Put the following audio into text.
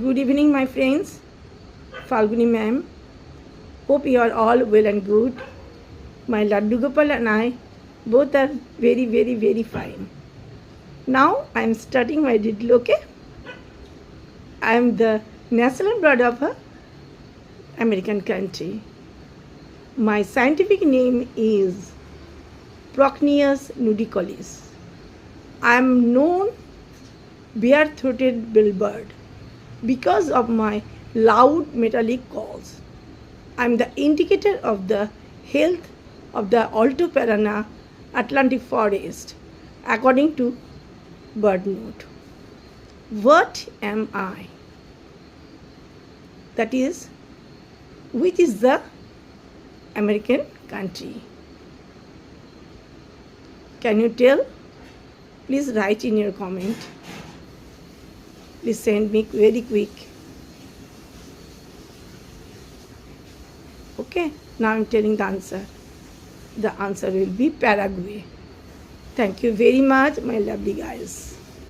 Good evening, my friends. Falguni ma'am. Hope you are all well and good. My Laddu Gopal and I both are very, very, very fine. Now I am starting my riddle, okay? I am the national bird of a American country. My scientific name is Procnius Nudicollis. I am known bare-throated bellbird because of my loud metallic calls. I am the indicator of the health of the Alto Parana Atlantic forest according to bird note. What am I? That is, which is the American country? Can you tell? Please write in your comment. Please send me very quick. Okay, now I'm telling the answer. The answer will be Paraguay. Thank you very much, my lovely guys.